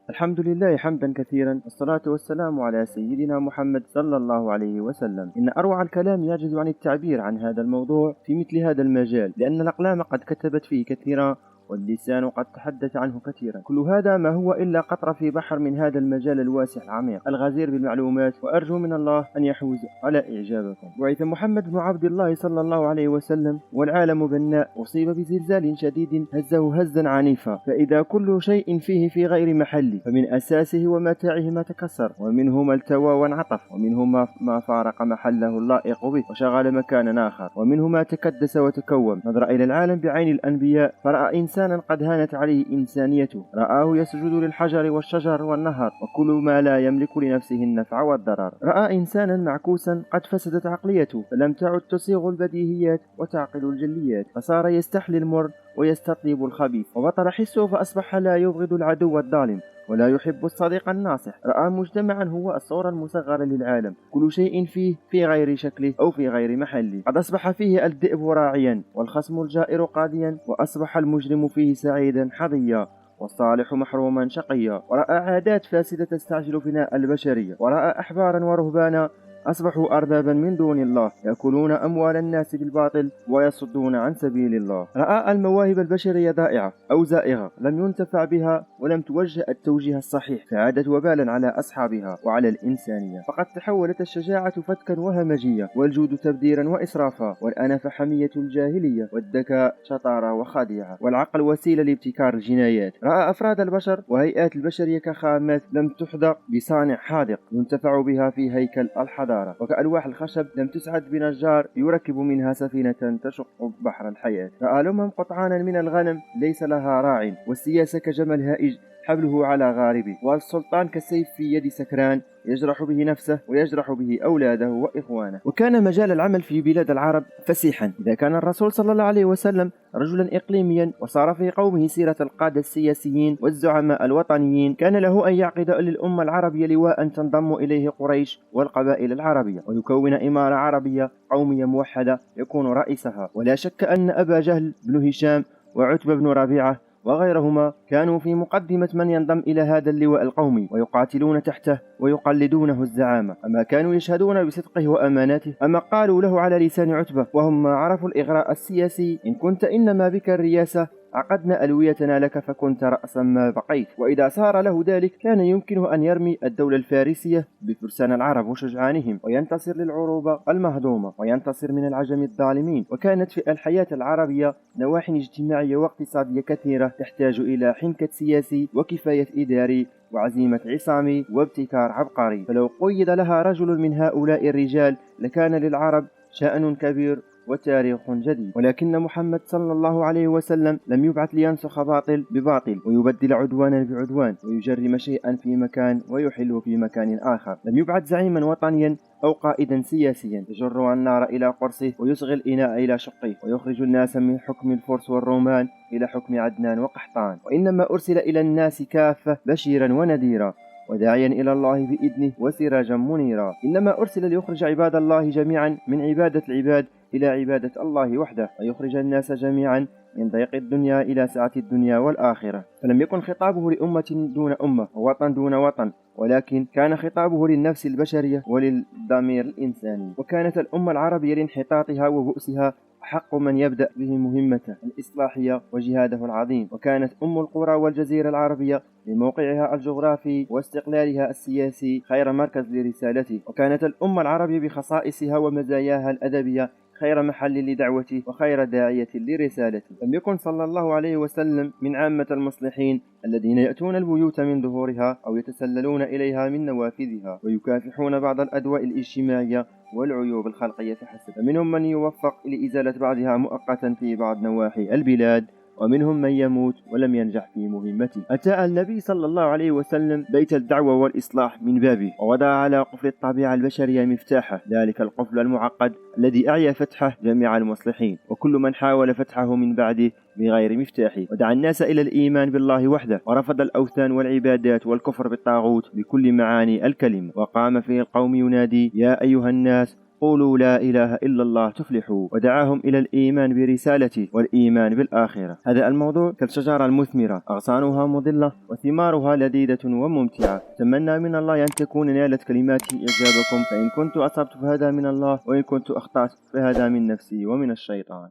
الحمد لله حمدا كثيرا، والصلاة والسلام على سيدنا محمد صلى الله عليه وسلم. إن أروع الكلام يعجز عن التعبير عن هذا الموضوع في مثل هذا المجال، لأن الأقلام قد كتبت فيه كثيرا، واللسان قد تحدث عنه كثيرا. كل هذا ما هو إلا قطرة في بحر من هذا المجال الواسع العميق الغزير بالمعلومات، وأرجو من الله أن يحوز على إعجابكم. بعث محمد بن عبد الله صلى الله عليه وسلم والعالم بناء، أصيب بزلزال شديد هزه هزا عنيفا، فإذا كل شيء فيه في غير محله، فمن أساسه ومتاعه ما تكسر، ومنه ما التوى وانعطف، ومنه ما فارق محله اللائق به وشغل مكانا آخر، ومنه ما تكدس وتكوم. نظر إلى العالم بعين الأنبياء فرأى إنسانا قد هانت عليه إنسانيته، رآه يسجد للحجر والشجر والنهر وكل ما لا يملك لنفسه النفع والضرر. رأى إنسانا معكوسا قد فسدت عقليته، فلم تعد تصيغ البديهيات وتعقل الجليات، فصار يستحلي المر ويستطيب الخبيث، وبطل حسه فأصبح لا يبغض العدو الظالم ولا يحب الصديق الناصح. رأى مجتمعا هو الصورة المصغرة للعالم، كل شيء فيه في غير شكله أو في غير محله. قد أصبح فيه الذئب راعيا، والخصم الجائر قاضيا، وأصبح المجرم فيه سعيدا حظيا، والصالح محروما شقيا. ورأى عادات فاسدة تستعجل فناء البشرية، ورأى أحبارا ورهبانا أصبحوا أربابا من دون الله، يأكلون أموال الناس بالباطل ويصدون عن سبيل الله. رأى المواهب البشرية ضائعة أو زائغة، لم ينتفع بها ولم توجه التوجيه الصحيح، فعادت وبالا على أصحابها وعلى الإنسانية. فقد تحولت الشجاعة فتكا وهمجية، والجود تبذيرا وإسرافا، والأنف حمية الجاهلية، والذكاء شطارة وخديعة، والعقل وسيلة لابتكار الجنايات. رأى أفراد البشر وهيئات البشرية كخامات لم تحدق بصانع حاذق ينتفع بها في هيكل الحضارة، وكألواح الخشب لم تسعد بنجار يركب منها سفينة تشق بحر الحياة. رأى الأمم قطعانا من الغنم ليس لها راع، والسياسة كجمل هائج حبله على غاربه، والسلطان كالسيف في يد سكران يجرح به نفسه ويجرح به أولاده وإخوانه. وكان مجال العمل في بلاد العرب فسيحا. إذا كان الرسول صلى الله عليه وسلم رجلا إقليميا وصار في قومه سيرة القادة السياسيين والزعماء الوطنيين، كان له أن يعقد للأمة العربية لواء تنضم إليه قريش والقبائل العربية، ويكون إمارة عربية قومية موحدة يكون رئيسها. ولا شك أن أبا جهل بن هشام وعتبة بن ربيعة وغيرهما كانوا في مقدمة من ينضم إلى هذا اللواء القومي، ويقاتلون تحته ويقلدونه الزعامة. أما كانوا يشهدون بصدقه وأمانته، أما قالوا له على لسان عتبة وهم ما عرفوا الإغراء السياسي: إن كنت إنما بك الرياسة عقدنا ألويتنا لك فكنت رأسا ما بقيت. وإذا صار له ذلك كان يمكنه أن يرمي الدولة الفارسية بفرسان العرب وشجعانهم، وينتصر للعروبة المهضومة، وينتصر من العجم الظالمين. وكانت في الحياة العربية نواحي اجتماعية واقتصادية كثيرة تحتاج إلى حنكة سياسي وكفاية إداري وعزيمة عصامي وابتكار عبقري، فلو قيد لها رجل من هؤلاء الرجال لكان للعرب شأن كبير وتاريخ جديد. ولكن محمد صلى الله عليه وسلم لم يبعث لينسخ باطل بباطل ويبدل عدوانا بعدوان ويجرم شيئا في مكان ويحله في مكان آخر. لم يبعث زعيما وطنيا أو قائدا سياسيا يجر النار إلى قرصه ويصغي الإناء إلى شقه ويخرج الناس من حكم الفرس والرومان إلى حكم عدنان وقحطان، وإنما أرسل إلى الناس كافة بشيرا ونذيرا وداعيا إلى الله بإذنه وسراجا منيرا. إنما أرسل ليخرج عباد الله جميعا من عبادة العباد إلى عبادة الله وحده، ويخرج الناس جميعا من ضيق الدنيا إلى سعة الدنيا والآخرة. فلم يكن خطابه لأمة دون أمة ووطن دون وطن، ولكن كان خطابه للنفس البشرية وللضمير الإنساني. وكانت الأمة العربية لانحطاطها وبؤسها حق من يبدأ به مهمته الإصلاحية وجهاده العظيم. وكانت أم القرى والجزيرة العربية لموقعها الجغرافي واستقلالها السياسي خير مركز لرسالته. وكانت الأمة العربية بخصائصها ومزاياها الأدبية خير محل لدعوته وخير داعية لرسالته. لم يكن صلى الله عليه وسلم من عامة المصلحين الذين يأتون البيوت من ظهورها أو يتسللون إليها من نوافذها ويكافحون بعض الأدواء الاجتماعية والعيوب الخلقية فحسب، فمنهم من يوفق لإزالة بعضها مؤقتا في بعض نواحي البلاد، ومنهم من يموت ولم ينجح في مهمته. أتى النبي صلى الله عليه وسلم بيت الدعوة والإصلاح من بابه، ووضع على قفل الطبيعة البشرية مفتاحه، ذلك القفل المعقد الذي أعيا فتحه جميع المصلحين، وكل من حاول فتحه من بعده بغير مفتاحه. ودعا الناس إلى الإيمان بالله وحده، ورفض الأوثان والعبادات والكفر بالطاغوت بكل معاني الكلمة. وقام فيه القوم ينادي: يا أيها الناس قولوا لا إله إلا الله تفلحوا، ودعاهم إلى الإيمان برسالته والإيمان بالآخرة. هذا الموضوع كالشجرة المثمرة، أغصانها مضلة وثمارها لذيذة وممتعة. أتمنى من الله أن تكون نالت كلماتي إعجابكم، فإن كنت أصبت فهذا من الله، وإن كنت أخطأت فهذا من نفسي ومن الشيطان.